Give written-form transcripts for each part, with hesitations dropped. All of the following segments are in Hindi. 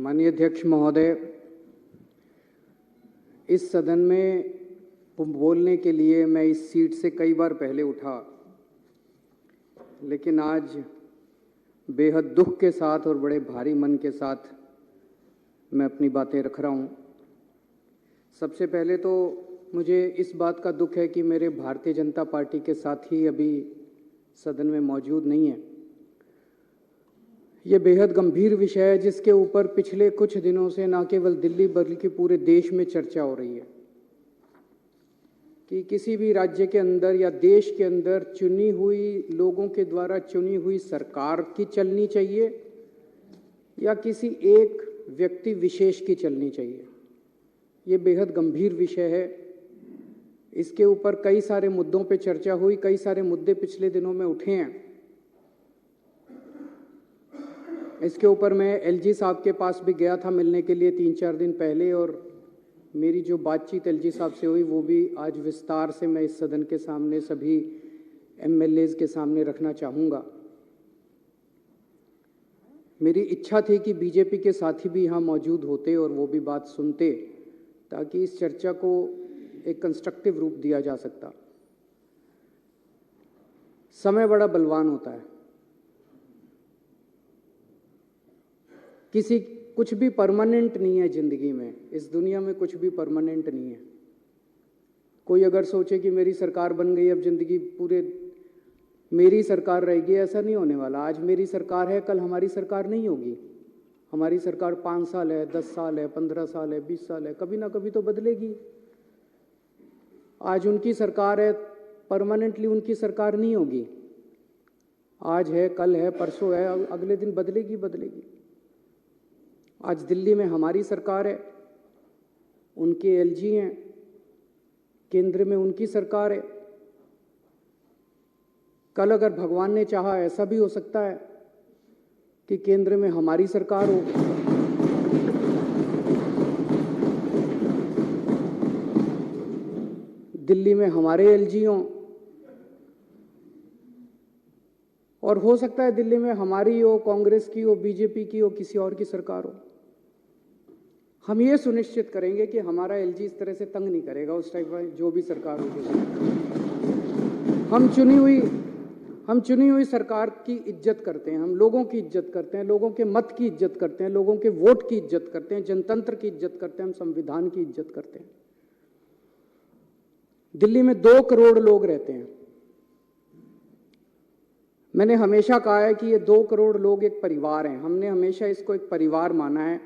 माननीय अध्यक्ष महोदय, इस सदन में बोलने के लिए मैं इस सीट से कई बार पहले उठा, लेकिन आज बेहद दुख के साथ और बड़े भारी मन के साथ मैं अपनी बातें रख रहा हूं। सबसे पहले तो मुझे इस बात का दुख है कि मेरे भारतीय जनता पार्टी के साथी अभी सदन में मौजूद नहीं है। ये बेहद गंभीर विषय है जिसके ऊपर पिछले कुछ दिनों से न केवल दिल्ली बल्कि पूरे देश में चर्चा हो रही है कि किसी भी राज्य के अंदर या देश के अंदर चुनी हुई लोगों के द्वारा चुनी हुई सरकार की चलनी चाहिए या किसी एक व्यक्ति विशेष की चलनी चाहिए। ये बेहद गंभीर विषय है। इसके ऊपर कई सारे मुद्दों पे चर्चा हुई, कई सारे मुद्दे पिछले दिनों में उठे हैं। इसके ऊपर मैं एलजी साहब के पास भी गया था मिलने के लिए 3-4 दिन पहले, और मेरी जो बातचीत एलजी साहब से हुई वो भी आज विस्तार से मैं इस सदन के सामने सभी एमएलएज के सामने रखना चाहूँगा। मेरी इच्छा थी कि बीजेपी के साथी भी यहाँ मौजूद होते और वो भी बात सुनते, ताकि इस चर्चा को एक कंस्ट्रक्टिव रूप दिया जा सकता। समय बड़ा बलवान होता है। कुछ भी परमानेंट नहीं है जिंदगी में। इस दुनिया में कुछ भी परमानेंट नहीं है। कोई अगर सोचे कि मेरी सरकार बन गई, अब जिंदगी पूरे मेरी सरकार रहेगी, ऐसा नहीं होने वाला। आज मेरी सरकार है, कल हमारी सरकार नहीं होगी। हमारी सरकार 5 साल है, 10 साल है, 15 साल है, 20 साल है, कभी ना कभी तो बदलेगी। आज उनकी सरकार है, परमानेंटली उनकी सरकार नहीं होगी। आज है, कल है, परसों है, अगले दिन बदलेगी। आज दिल्ली में हमारी सरकार है, उनके एलजी हैं, केंद्र में उनकी सरकार है। कल अगर भगवान ने चाहा ऐसा भी हो सकता है कि केंद्र में हमारी सरकार हो, दिल्ली में हमारे एलजी हों, और हो सकता है दिल्ली में हमारी हो, कांग्रेस की हो, बीजेपी की हो, किसी और की सरकार हो। हम ये सुनिश्चित करेंगे कि हमारा एलजी इस तरह से तंग नहीं करेगा उस टाइप का, जो भी सरकार होगी। हम चुनी हुई सरकार की इज्जत करते हैं, हम लोगों की इज्जत करते हैं, लोगों के मत की इज्जत करते हैं, लोगों के वोट की इज्जत करते हैं, जनतंत्र की इज्जत करते हैं, हम संविधान की इज्जत करते हैं। दिल्ली में 2 करोड़ लोग रहते हैं। मैंने हमेशा कहा है कि ये 2 करोड़ लोग एक परिवार हैं। हमने हमेशा इसको एक परिवार माना है।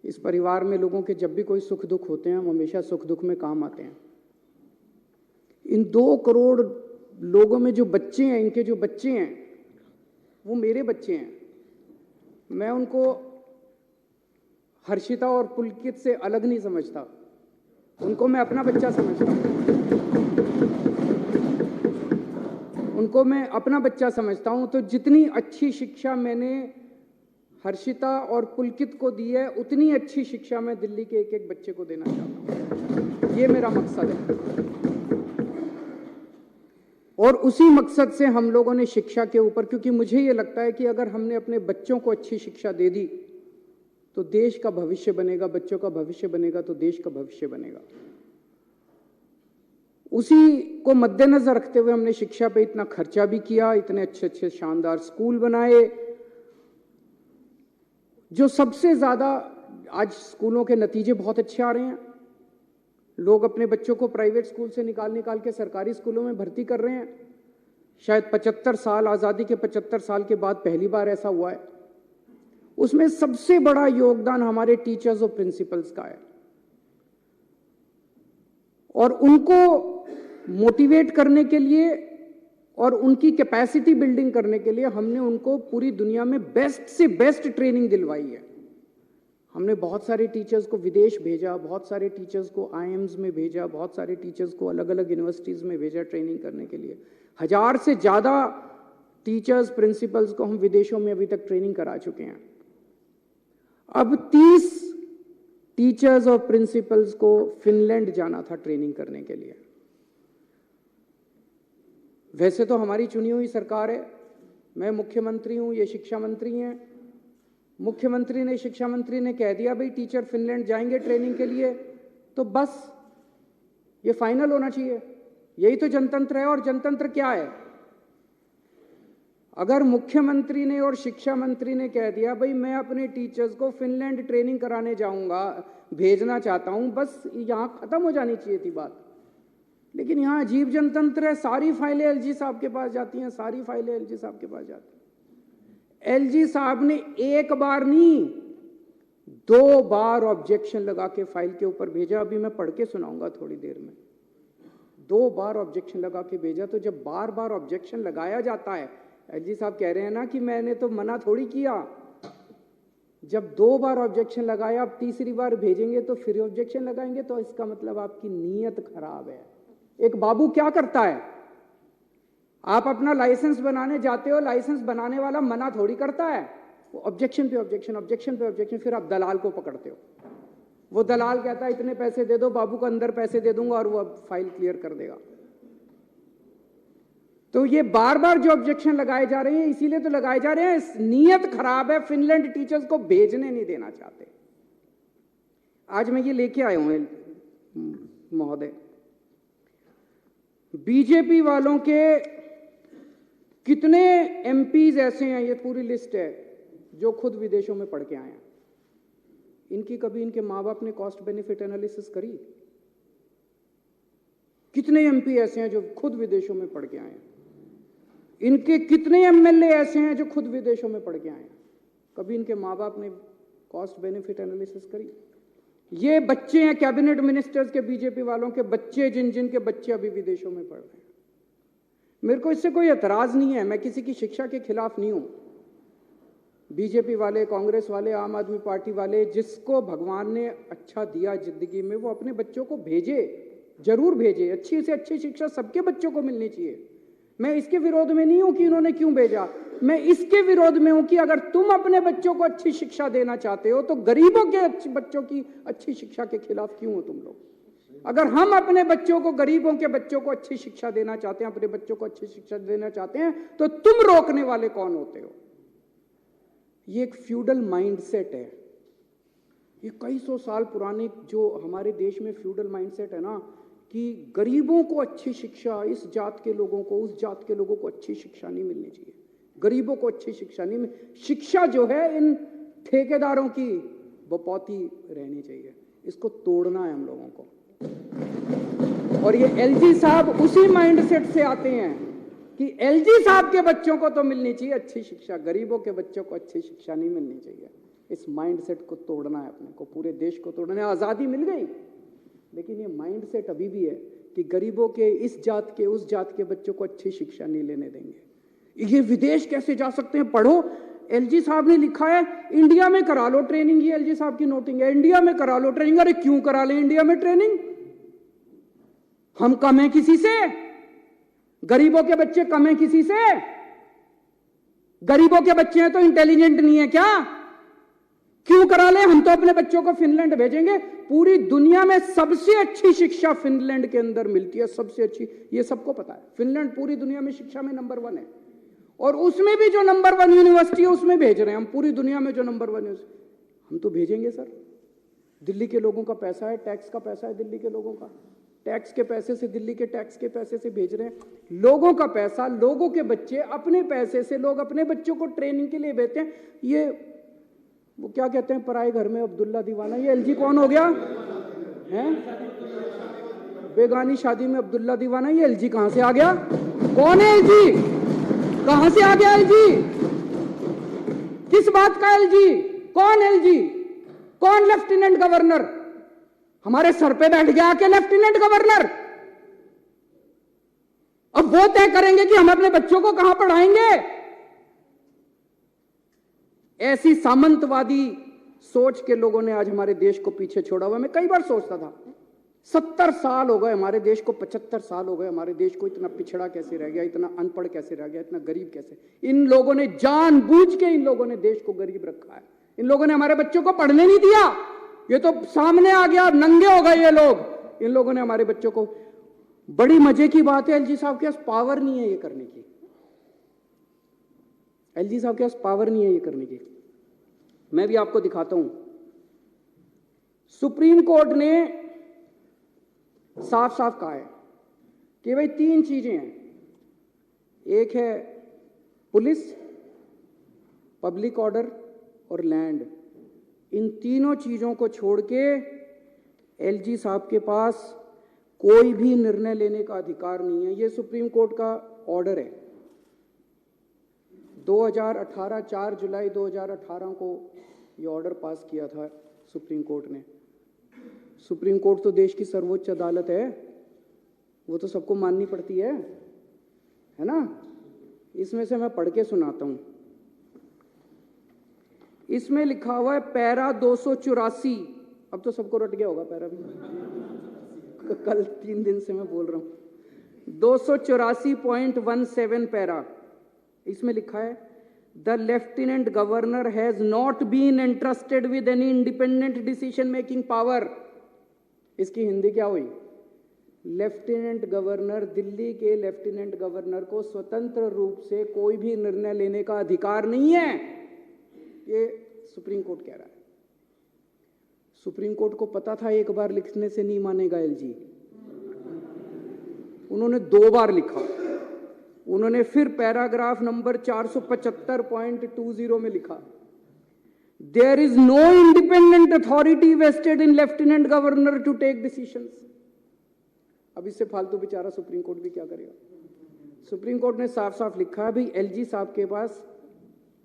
इस परिवार में लोगों के जब भी कोई सुख दुख होते हैं, हम हमेशा सुख दुख में काम आते हैं। इन 2 करोड़ लोगों में जो बच्चे हैं, इनके जो बच्चे हैं, वो मेरे बच्चे हैं। मैं उनको हर्षिता और पुलकित से अलग नहीं समझता, उनको मैं अपना बच्चा समझता हूँ। उनको मैं अपना बच्चा समझता हूं। तो जितनी अच्छी शिक्षा मैंने हर्षिता और पुलकित को दी है, उतनी अच्छी शिक्षा मैं दिल्ली के एक एक बच्चे को देना चाहता हूं। ये मेरा मकसद है, और उसी मकसद से हम लोगों ने शिक्षा के ऊपर, क्योंकि मुझे ये लगता है कि अगर हमने अपने बच्चों को अच्छी शिक्षा दे दी तो देश का भविष्य बनेगा, बच्चों का भविष्य बनेगा तो देश का भविष्य बनेगा। उसी को मद्देनजर रखते हुए हमने शिक्षा पे इतना खर्चा भी किया, इतने अच्छे अच्छे शानदार स्कूल बनाए। जो सबसे ज्यादा आज स्कूलों के नतीजे बहुत अच्छे आ रहे हैं। लोग अपने बच्चों को प्राइवेट स्कूल से निकाल के सरकारी स्कूलों में भर्ती कर रहे हैं। शायद 75 साल, आजादी के 75 साल के बाद पहली बार ऐसा हुआ है। उसमें सबसे बड़ा योगदान हमारे टीचर्स और प्रिंसिपल्स का है, और उनको मोटिवेट करने के लिए और उनकी कैपेसिटी बिल्डिंग करने के लिए हमने उनको पूरी दुनिया में बेस्ट से बेस्ट ट्रेनिंग दिलवाई है। हमने बहुत सारे टीचर्स को विदेश भेजा, बहुत सारे टीचर्स को आईएम्स में भेजा, बहुत सारे टीचर्स को अलग अलग यूनिवर्सिटीज में भेजा ट्रेनिंग करने के लिए। 1000 से ज्यादा टीचर्स, प्रिंसिपल्स को हम विदेशों में अभी तक ट्रेनिंग करा चुके हैं। अब 30 टीचर्स और प्रिंसिपल्स को फिनलैंड जाना था ट्रेनिंग करने के लिए। वैसे तो हमारी चुनी हुई सरकार है, मैं मुख्यमंत्री हूं, ये शिक्षा मंत्री हैं, मुख्यमंत्री ने, शिक्षा मंत्री ने कह दिया भाई टीचर फिनलैंड जाएंगे ट्रेनिंग के लिए, तो बस ये फाइनल होना चाहिए। यही तो जनतंत्र है। और जनतंत्र क्या है? अगर मुख्यमंत्री ने और शिक्षा मंत्री ने कह दिया भाई मैं अपने टीचर्स को फिनलैंड ट्रेनिंग कराने जाऊंगा, भेजना चाहता हूं, बस यहां खत्म हो जानी चाहिए थी बात। लेकिन यहां अजीब जनतंत्र है। सारी फाइलें एलजी साहब के पास जाती हैं, सारी फाइलें एलजी साहब के पास जाती हैं। एलजी साहब ने एक बार नहीं, 2 बार ऑब्जेक्शन लगा के फाइल के ऊपर भेजा। अभी मैं पढ़ के सुनाऊंगा थोड़ी देर में। 2 बार ऑब्जेक्शन लगा के भेजा। तो जब बार बार ऑब्जेक्शन लगाया जाता है, एलजी साहब कह रहे हैं ना कि मैंने तो मना थोड़ी किया। जब 2 बार ऑब्जेक्शन लगाया, अब तीसरी बार भेजेंगे तो फिर ऑब्जेक्शन लगाएंगे, तो इसका मतलब आपकी नीयत खराब है। एक बाबू क्या करता है? आप अपना लाइसेंस बनाने जाते हो, लाइसेंस बनाने वाला मना थोड़ी करता है, वो ऑब्जेक्शन पे ऑब्जेक्शन, ऑब्जेक्शन पे ऑब्जेक्शन, फिर आप दलाल को पकड़ते हो। वो दलाल कहता है इतने पैसे दे दो, बाबू को अंदर पैसे दे दूंगा और वो अब फाइल क्लियर कर देगा। तो ये बार बार जो ऑब्जेक्शन लगाए जा रहे हैं, इसीलिए तो लगाए जा रहे हैं, नीयत खराब है। फिनलैंड टीचर्स को भेजने नहीं देना चाहते। आज मैं ये लेके आया हूं महोदय, बीजेपी वालों के कितने एमपीज ऐसे हैं, ये पूरी लिस्ट है, जो खुद विदेशों में पढ़ के आए हैं। इनकी कभी इनके माँ बाप ने कॉस्ट बेनिफिट एनालिसिस करी? कितने एमपी ऐसे हैं जो खुद विदेशों में पढ़ के आए हैं? इनके कितने एमएलए ऐसे हैं जो खुद विदेशों में पढ़ के आए हैं? कभी इनके माँ बाप ने कॉस्ट बेनिफिट एनालिसिस करी? ये बच्चे हैं कैबिनेट मिनिस्टर्स के, बीजेपी वालों के बच्चे, जिन के बच्चे अभी विदेशों में पढ़ रहे हैं। मेरे को इससे कोई एतराज नहीं है, मैं किसी की शिक्षा के खिलाफ नहीं हूं। बीजेपी वाले, कांग्रेस वाले, आम आदमी पार्टी वाले, जिसको भगवान ने अच्छा दिया जिंदगी में, वो अपने बच्चों को भेजे, जरूर भेजे। अच्छी से अच्छी शिक्षा सबके बच्चों को मिलनी चाहिए। मैं इसके विरोध में नहीं हूं कि इन्होंने क्यों भेजा। मैं इसके विरोध में हूं कि अगर तुम अपने बच्चों को अच्छी शिक्षा देना चाहते हो तो गरीबों के बच्चों की अच्छी शिक्षा के खिलाफ क्यों हो तुम लोग? अगर हम अपने बच्चों को, गरीबों के बच्चों को अच्छी शिक्षा देना चाहते हैं, अपने बच्चों को अच्छी शिक्षा देना चाहते हैं, तो तुम रोकने वाले कौन होते हो? ये एक फ्यूडल माइंडसेट है। ये कई सौ साल पुराने जो हमारे देश में फ्यूडल माइंडसेट है ना, कि गरीबों को अच्छी शिक्षा, इस जात के लोगों को, उस जात के लोगों को अच्छी शिक्षा नहीं मिलनी चाहिए, गरीबों को अच्छी शिक्षा नहीं शिक्षा जो है इन ठेकेदारों की बपौती रहनी चाहिए। इसको तोड़ना है हम लोगों को। और ये एलजी साहब उसी माइंडसेट से आते हैं कि एलजी साहब के बच्चों को तो मिलनी चाहिए अच्छी शिक्षा, गरीबों के बच्चों को अच्छी शिक्षा नहीं मिलनी चाहिए। इस माइंडसेट को तोड़ना है अपने को, पूरे देश को तोड़ना है। आज़ादी मिल गई, लेकिन ये माइंडसेट अभी भी है कि गरीबों के, इस जात के, उस जात के बच्चों को अच्छी शिक्षा नहीं लेने देंगे। ये विदेश कैसे जा सकते हैं? पढ़ो, एलजी साहब ने लिखा है इंडिया में करा लो ट्रेनिंग। ये एलजी साहब की नोटिंग है, इंडिया में करा लो ट्रेनिंग। अरे क्यों करा ले इंडिया में ट्रेनिंग? हम कम हैं किसी से? गरीबों के बच्चे कम हैं किसी से? गरीबों के बच्चे हैं तो इंटेलिजेंट नहीं है क्या? क्यों करा ले? हम तो अपने बच्चों को फिनलैंड भेजेंगे। पूरी दुनिया में सबसे अच्छी शिक्षा फिनलैंड के अंदर मिलती है, सबसे अच्छी। ये सबको पता है, फिनलैंड पूरी दुनिया में शिक्षा में नंबर 1 है। और उसमें भी जो नंबर 1 यूनिवर्सिटी है उसमें भेज रहे हैं हम। पूरी दुनिया में जो नंबर 1 हम तो भेजेंगे सर। दिल्ली के लोगों का पैसा है, टैक्स का पैसा है दिल्ली के लोगों का, टैक्स के पैसे से, दिल्ली के टैक्स के पैसे से भेज रहे हैं। लोगों का पैसा, लोगों के बच्चे, अपने पैसे से लोग अपने बच्चों को ट्रेनिंग के लिए भेजते हैं। ये वो क्या कहते हैं, पराए घर में अब्दुल्ला दीवाना। ये एलजी कौन हो गया है? बेगानी शादी में अब्दुल्ला दीवाना। ये एलजी कहां से आ गया? कौन है एलजी? कहां से आ गया एलजी? किस बात का एलजी? कौन एलजी? कौन लेफ्टिनेंट गवर्नर? हमारे सर पे बैठ गया आके लेफ्टिनेंट गवर्नर। अब वो तय करेंगे कि हम अपने बच्चों को कहां पढ़ाएंगे। ऐसी सामंतवादी सोच के लोगों ने आज हमारे देश को पीछे छोड़ा हुआ। मैं कई बार सोचता था 70 साल हो गए हमारे देश को, 75 साल हो गए हमारे देश को। इतना पिछड़ा कैसे रह गया, इतना अनपढ़ कैसे रह गया, इतना गरीब कैसे? इन लोगों ने जानबूझ के, इन लोगों ने देश को गरीब रखा है। इन लोगों ने हमारे बच्चों को पढ़ने नहीं दिया। ये तो सामने आ गया, नंगे हो गए ये लोग। इन लोगों ने हमारे बच्चों को, बड़ी मजे की बात है, एलजी साहब के पास पावर नहीं है ये करने की। एलजी साहब के पास पावर नहीं है ये करने की। मैं भी आपको दिखाता हूं। सुप्रीम कोर्ट ने साफ साफ कहा है कि भाई 3 चीजें हैं, एक है पुलिस, पब्लिक ऑर्डर और लैंड। इन तीनों चीजों को छोड़ के एलजी साहब के पास कोई भी निर्णय लेने का अधिकार नहीं है। यह सुप्रीम कोर्ट का ऑर्डर है। 2018 4 जुलाई 2018 को यह ऑर्डर पास किया था सुप्रीम कोर्ट ने। सुप्रीम कोर्ट तो देश की सर्वोच्च अदालत है, वो तो सबको माननी पड़ती है ना। इसमें से मैं पढ़ के सुनाता हूं। इसमें लिखा हुआ है पैरा 284। अब तो सबको रट गया होगा पैरा भी, कल 3 दिन से मैं बोल रहा हूं। 284.17 पैरा, इसमें लिखा है the lieutenant governor has not been entrusted with any independent decision making power. इसकी हिंदी क्या हुई? लेफ्टिनेंट गवर्नर, दिल्ली के लेफ्टिनेंट गवर्नर को स्वतंत्र रूप से कोई भी निर्णय लेने का अधिकार नहीं है, ये सुप्रीम कोर्ट कह रहा है। सुप्रीम कोर्ट को पता था एक बार लिखने से नहीं मानेगा एलजी, उन्होंने 2 बार लिखा। उन्होंने फिर पैराग्राफ नंबर 475.20 में लिखा there is no independent authority vested in lieutenant governor to take decisions. अब इससे फालतू बेचारा सुप्रीम कोर्ट भी क्या करेगा। सुप्रीम कोर्ट ने साफ साफ लिखा है भाई एलजी साहब के पास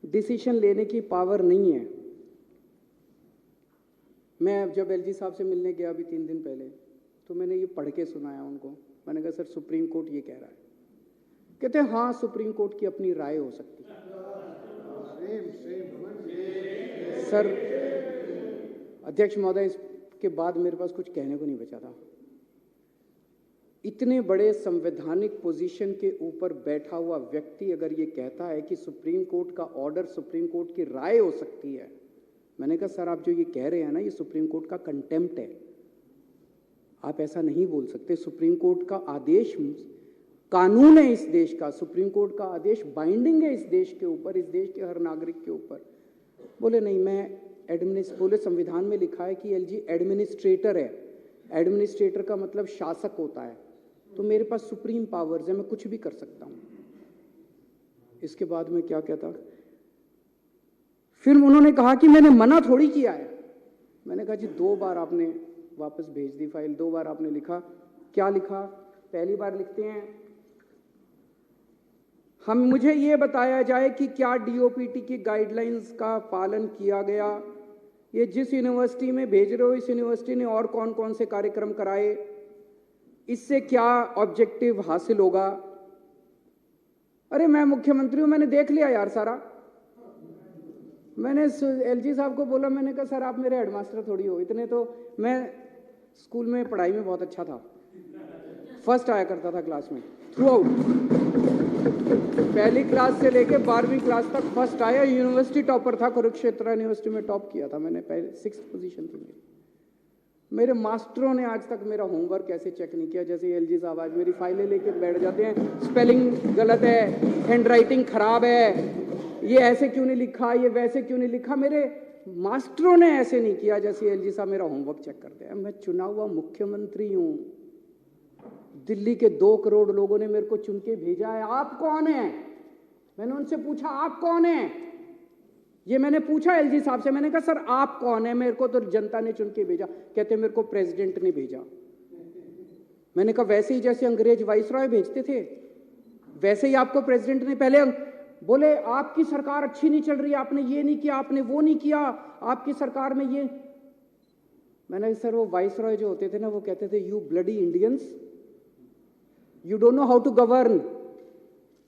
डिसीजन लेने की पावर नहीं है। मैं जब एलजी साहब से मिलने गया अभी 3 दिन पहले, तो मैंने ये पढ़ के सुनाया उनको। मैंने कहा सर सुप्रीम कोर्ट ये कह रहा है। कहते हैं हाँ सुप्रीम कोर्ट की अपनी राय हो सकती है। सर अध्यक्ष महोदय, इसके बाद मेरे पास कुछ कहने को नहीं बचा था। इतने बड़े संवैधानिक पोजीशन के ऊपर बैठा हुआ व्यक्ति अगर ये कहता है कि सुप्रीम कोर्ट का ऑर्डर सुप्रीम कोर्ट की राय हो सकती है, मैंने कहा सर आप जो ये कह रहे हैं ना, ये सुप्रीम कोर्ट का कंटेम्प्ट है। आप ऐसा नहीं बोल सकते। सुप्रीम कोर्ट का आदेश कानून है इस देश का। सुप्रीम कोर्ट का आदेश बाइंडिंग है इस देश के ऊपर, इस देश के हर नागरिक के ऊपर। बोले नहीं, मैं बोले संविधान में लिखा है कि एलजी एडमिनिस्ट्रेटर है। एडमिनिस्ट्रेटर का मतलब शासक होता है, तो मेरे पास सुप्रीम पावर्स है, मैं कुछ भी कर सकता हूं। इसके बाद में क्या कहता, फिर उन्होंने कहा कि मैंने मना थोड़ी किया है। मैंने कहा जी 2 बार आपने वापस भेज दी फाइल, 2 बार आपने लिखा। क्या लिखा? पहली बार लिखते हैं मुझे ये बताया जाए कि क्या डीओपीटी की गाइडलाइंस का पालन किया गया। ये जिस यूनिवर्सिटी में भेज रहे हो, इस यूनिवर्सिटी ने और कौन कौन से कार्यक्रम कराए, इससे क्या ऑब्जेक्टिव हासिल होगा। अरे मैं मुख्यमंत्री हूं, मैंने देख लिया यार सारा। मैंने एलजी साहब को बोला, मैंने कहा सर आप मेरे हेडमास्टर थोड़ी हो। इतने तो मैं स्कूल में पढ़ाई में बहुत अच्छा था, फर्स्ट आया करता था क्लास में थ्रू आउट। पहली क्लास से लेके 12वीं क्लास तक फर्स्ट आया। यूनिवर्सिटी टॉपर था, कुरुक्षेत्र यूनिवर्सिटी में टॉप किया था मैंने, पहले 6th पोजीशन थी मेरे मास्टरों ने आज तक मेरा होमवर्क ऐसे चेक नहीं किया जैसे एलजी साहब आज मेरी फाइलें लेके बैठ जाते हैं। स्पेलिंग गलत है, हैंड राइटिंग खराब है, ये ऐसे क्यों नहीं लिखा, ये वैसे क्यों नहीं लिखा। मेरे मास्टरों ने ऐसे नहीं किया जैसे एलजी साहब मेरा होमवर्क चेक करते हैं। मैं चुना हुआ मुख्यमंत्री हूं, दिल्ली के 2 करोड़ लोगों ने मेरे को चुन के भेजा है। आप कौन है? मैंने उनसे पूछा आप कौन है, ये मैंने पूछा एलजी साहब से। मैंने कहा सर आप कौन है? मेरे को तो जनता ने चुन के भेजा। कहते मेरे को प्रेसिडेंट ने भेजा। मैंने कहा वैसे ही जैसे अंग्रेज वाइसरॉय भेजते थे वैसे ही आपको प्रेसिडेंट ने पहले। बोले आपकी सरकार अच्छी नहीं चल रही, आपने ये नहीं किया, आपने वो नहीं किया, आपकी सरकार में ये। मैंने सर वो वाइसरॉय जो होते थे ना, वो कहते थे you bloody Indians, you don't know how to govern.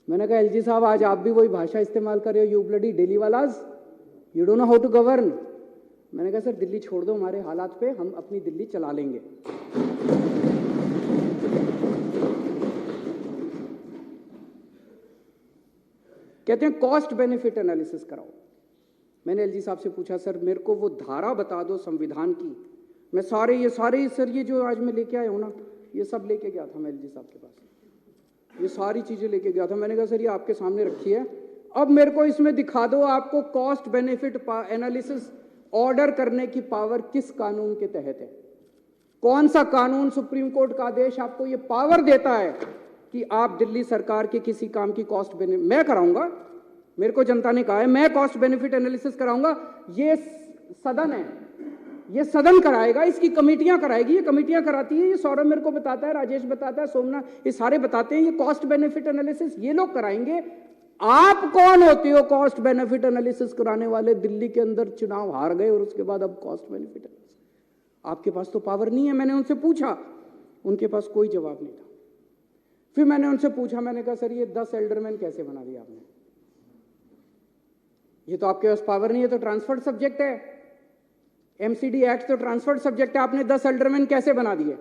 मैंने कहा एलजी साहब आज आप भी वही भाषा इस्तेमाल कर रहे हो, यू ब्लडी डेली वालाज, you don't know how to govern. मैंने कहा सर दिल्ली छोड़ दो हमारे हालात पे, हम अपनी दिल्ली चला लेंगे। कहते हैं कॉस्ट बेनिफिट एनालिसिस कराओ। मैंने एलजी साहब से पूछा सर मेरे को वो धारा बता दो संविधान की। मैं ये सारे सर ये जो आज मैं लेके आया हूं ना, ये सब लेके गया था मैं एलजी साहब के पास, ये सारी चीजें लेके गया था। मैंने कहा सर ये आपके सामने रखी है, अब मेरे को इसमें दिखा दो आपको कॉस्ट बेनिफिट एनालिसिस ऑर्डर करने की पावर किस कानून के तहत है। कौन सा कानून, सुप्रीम कोर्ट का आदेश आपको ये पावर देता है कि आप दिल्ली सरकार के किसी काम की कॉस्ट बेनिफिट, मैं कराऊंगा, मेरे को जनता ने कहा है मैं कॉस्ट बेनिफिट एनालिसिस कराऊंगा। ये सदन है, ये सदन कराएगा, इसकी कमेटियां कराएगी, ये कमेटियां कराती है, ये सौरभ मेरे को बताता है, राजेश बताता है, सोमनाथ, ये सारे बताते हैं, ये कॉस्ट बेनिफिट एनालिसिस ये लोग कराएंगे। आप कौन होते हो कॉस्ट बेनिफिट एनालिसिस कराने वाले? दिल्ली के अंदर चुनाव हार गए और उसके बाद अब कॉस्ट बेनिफिट एनालिसिस, आपके पास तो पावर नहीं है। मैंने उनसे पूछा, उनके पास कोई जवाब नहीं था। फिर मैंने उनसे पूछा, मैंने कहा सर ये 10 एल्डरमैन कैसे बना दिया आपने? ये तो आपके पास पावर नहीं है, तो ट्रांसफर्ड सब्जेक्ट है, एमसीडी एक्ट तो ट्रांसफर्ड सब्जेक्ट है, आपने 10 एल्डरमैन कैसे बना दिए?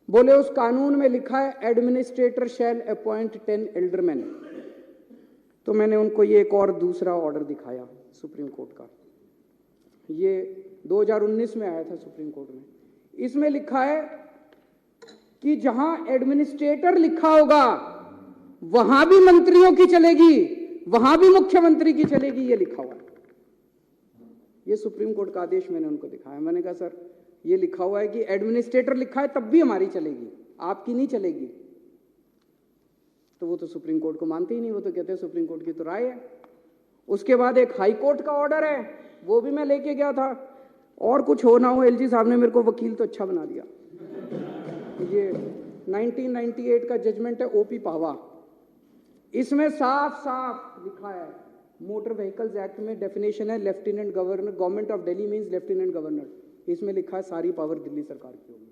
बोले उस कानून में लिखा है एडमिनिस्ट्रेटर शैल अपॉइंट 10 एल्डरमैन। तो मैंने उनको ये एक और दूसरा ऑर्डर दिखाया सुप्रीम कोर्ट का, ये 2019 में आया था सुप्रीम कोर्ट में। इसमें लिखा है कि जहां एडमिनिस्ट्रेटर लिखा होगा वहां भी मंत्रियों की चलेगी, वहां भी मुख्यमंत्री की चलेगी, ये लिखा हुआ है। ये सुप्रीम कोर्ट का आदेश मैंने उनको दिखाया। मैंने कहा सर ये लिखा हुआ है कि एडमिनिस्ट्रेटर लिखा है तब भी हमारी चलेगी, आपकी नहीं चलेगी। तो वो तो सुप्रीम कोर्ट को मानते ही नहीं, वो तो कहते हैं सुप्रीम कोर्ट की तो राय है। उसके बाद एक हाई कोर्ट का ऑर्डर है, वो भी मैं लेके गया था। और कुछ हो ना हो, एलजी साहब ने मेरे को वकील तो अच्छा बना दिया। ये 1998 का जजमेंट है ओपी पावा, इसमें साफ साफ लिखा है, मोटर व्हीकल्स एक्ट में डेफिनेशन है lieutenant governor, government of Delhi means lieutenant governor. इसमें लिखा है सारी पावर दिल्ली सरकार की होगी,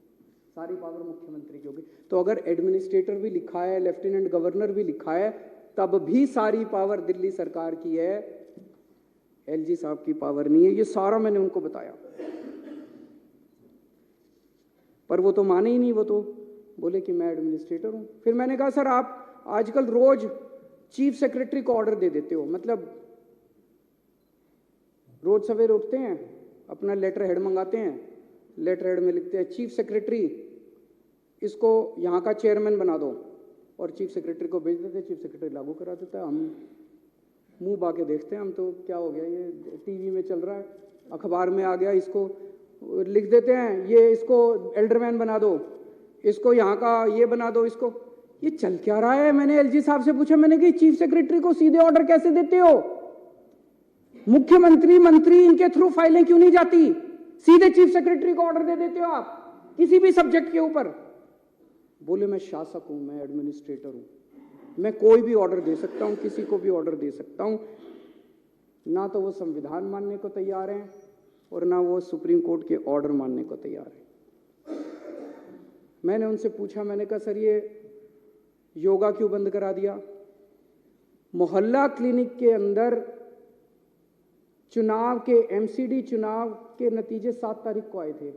सारी पावर मुख्यमंत्री की होगी। तो अगर एडमिनिस्ट्रेटर भी लिखा है, लेफ्टिनेंट गवर्नर भी लिखा है, तब भी सारी पावर दिल्ली सरकार की है, एलजी साहब की पावर नहीं है। ये सारा मैंने उनको बताया, पर वो तो माने ही नहीं, वो तो बोले कि मैं एडमिनिस्ट्रेटर हूं। फिर मैंने कहा सर आप आजकल रोज चीफ सेक्रेटरी को ऑर्डर दे देते हो, मतलब रोज सवेरे उठते हैं, अपना लेटर हेड मंगाते हैं, लेटर हेड में लिखते हैं चीफ सेक्रेटरी इसको यहाँ का चेयरमैन बना दो, और चीफ सेक्रेटरी को भेज देते, चीफ सेक्रेटरी लागू करा देता है। हम मुंह बाके देखते हैं, हम तो क्या हो गया, ये टीवी में चल रहा है, अखबार में आ गया, इसको लिख देते हैं, ये इसको एल्डरमैन बना दो, इसको यहाँ का ये बना दो, इसको। ये चल क्या रहा है? मैंने एलजी साहब से पूछा, मैंने कहा चीफ सेक्रेटरी को सीधे ऑर्डर कैसे देते हो? मुख्यमंत्री, मंत्री, इनके थ्रू फाइलें क्यों नहीं जाती? सीधे चीफ सेक्रेटरी को ऑर्डर दे देते हो आप किसी भी सब्जेक्ट के ऊपर। बोले मैं शासक हूं, मैं एडमिनिस्ट्रेटर हूं, मैं कोई भी ऑर्डर दे सकता हूं, किसी को भी ऑर्डर दे सकता हूं। ना तो वो संविधान मानने को तैयार हैं और ना वो सुप्रीम कोर्ट के ऑर्डर मानने को तैयार है। मैंने उनसे पूछा, मैंने कहा सर ये योगा क्यों बंद करा दिया? मोहल्ला क्लिनिक के अंदर चुनाव के, एमसीडी चुनाव के नतीजे 7 तारीख को आए थे,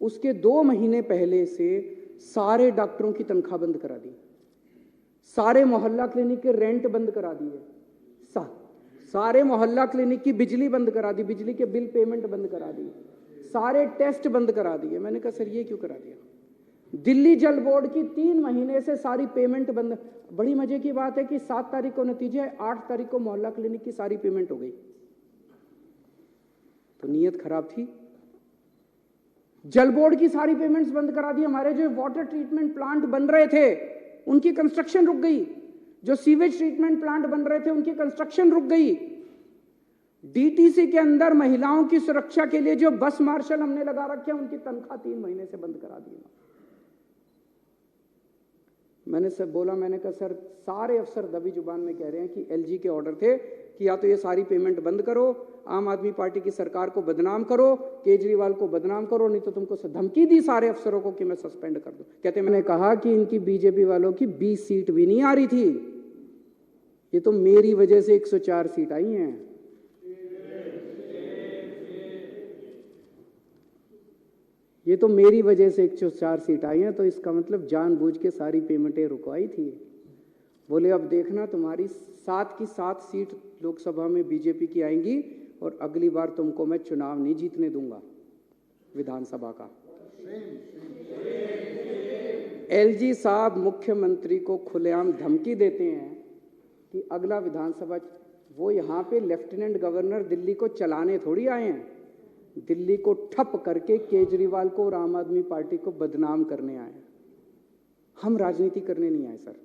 उसके 2 महीने पहले से सारे डॉक्टरों की तनख्वाह बंद करा दी, सारे मोहल्ला क्लिनिक के रेंट बंद करा दिए, सारे मोहल्ला क्लिनिक की बिजली बंद करा दी, बिजली के बिल पेमेंट बंद करा दी, सारे टेस्ट बंद करा दिए। मैंने कहा सर ये क्यों करा दिया? दिल्ली जल बोर्ड की 3 महीने से सारी पेमेंट बंद। बड़ी मजे की बात है कि 7 तारीख को नतीजे है, 8 तारीख को मोहल्ला क्लिनिक की सारी पेमेंट हो गई। तो नीयत खराब थी। जल बोर्ड की सारी पेमेंट्स बंद करा दी। हमारे जो वाटर ट्रीटमेंट प्लांट बन रहे थे उनकी कंस्ट्रक्शन रुक गई, जो सीवेज ट्रीटमेंट प्लांट बन रहे थे उनकी कंस्ट्रक्शन रुक गई। डीटीसी के अंदर महिलाओं की सुरक्षा के लिए जो बस मार्शल हमने लगा रखे हैं उनकी तनख्वाह 3 महीने से बंद करा दी। मैंने सब बोला, मैंने कहा सर सारे अफसर दबी जुबान में कह रहे हैं कि एलजी के ऑर्डर थे कि या तो ये सारी पेमेंट बंद करो, आम आदमी पार्टी की सरकार को बदनाम करो, केजरीवाल को बदनाम करो, नहीं तो तुमको धमकी दी सारे अफसरों को कि मैं सस्पेंड कर दूं। कहते मैंने कहा कि इनकी बीजेपी वालों की 20 सीट भी नहीं आ रही थी, ये तो मेरी वजह से 104 सीट आई हैं। ये तो मेरी वजह से 104 सीट आई हैं, तो इसका मतलब जानबूझ के सारी पेमेंटें रुकवाई थी। बोले अब देखना तुम्हारी 7 की 7 सीट लोकसभा में बीजेपी की आएंगी और अगली बार तुमको मैं चुनाव नहीं जीतने दूंगा विधानसभा का। एलजी साहब मुख्यमंत्री को खुलेआम धमकी देते हैं कि अगला विधानसभा, वो यहाँ पे लेफ्टिनेंट गवर्नर दिल्ली को चलाने थोड़ी आए हैं, दिल्ली को ठप करके केजरीवाल को और आम आदमी पार्टी को बदनाम करने आए हैं। हम राजनीति करने नहीं आए सर,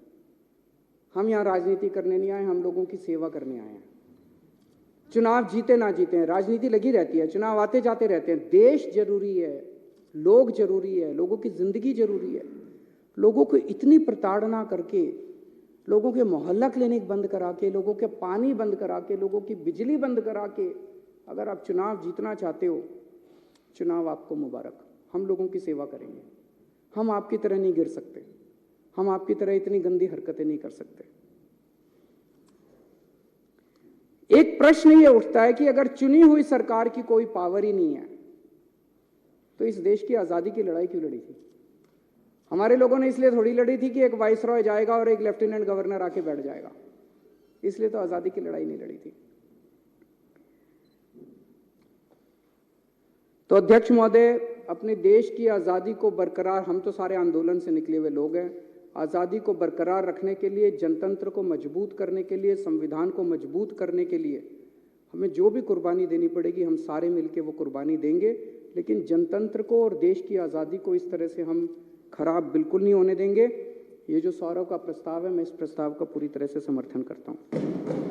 हम यहाँ राजनीति करने नहीं आए, हम लोगों की सेवा करने आए हैं। चुनाव जीते ना जीते हैं, राजनीति लगी रहती है, चुनाव आते जाते रहते हैं। देश जरूरी है, लोग जरूरी है, लोगों की जिंदगी जरूरी है। लोगों को इतनी प्रताड़ना करके, लोगों के मोहल्ला क्लिनिक बंद करा के, लोगों के पानी बंद करा के, लोगों की बिजली बंद करा के, अगर आप चुनाव जीतना चाहते हो, चुनाव आपको मुबारक। हम लोगों की सेवा करेंगे, हम आपकी तरह नहीं गिर सकते, हम आपकी तरह इतनी गंदी हरकतें नहीं कर सकते। एक प्रश्न ये उठता है कि अगर चुनी हुई सरकार की कोई पावर ही नहीं है तो इस देश की आजादी की लड़ाई क्यों लड़ी थी? हमारे लोगों ने इसलिए थोड़ी लड़ी थी कि एक वाइसरॉय जाएगा और एक लेफ्टिनेंट गवर्नर आके बैठ जाएगा, इसलिए तो आजादी की लड़ाई नहीं लड़ी थी। तो अध्यक्ष महोदय, अपने देश की आजादी को बरकरार, हम तो सारे आंदोलन से निकले हुए लोग हैं, आजादी को बरकरार रखने के लिए, जनतंत्र को मजबूत करने के लिए, संविधान को मजबूत करने के लिए हमें जो भी कुर्बानी देनी पड़ेगी, हम सारे मिलकर वो कुर्बानी देंगे। लेकिन जनतंत्र को और देश की आज़ादी को इस तरह से हम खराब बिल्कुल नहीं होने देंगे। ये जो सौरव का प्रस्ताव है, मैं इस प्रस्ताव का पूरी तरह से समर्थन करता हूँ।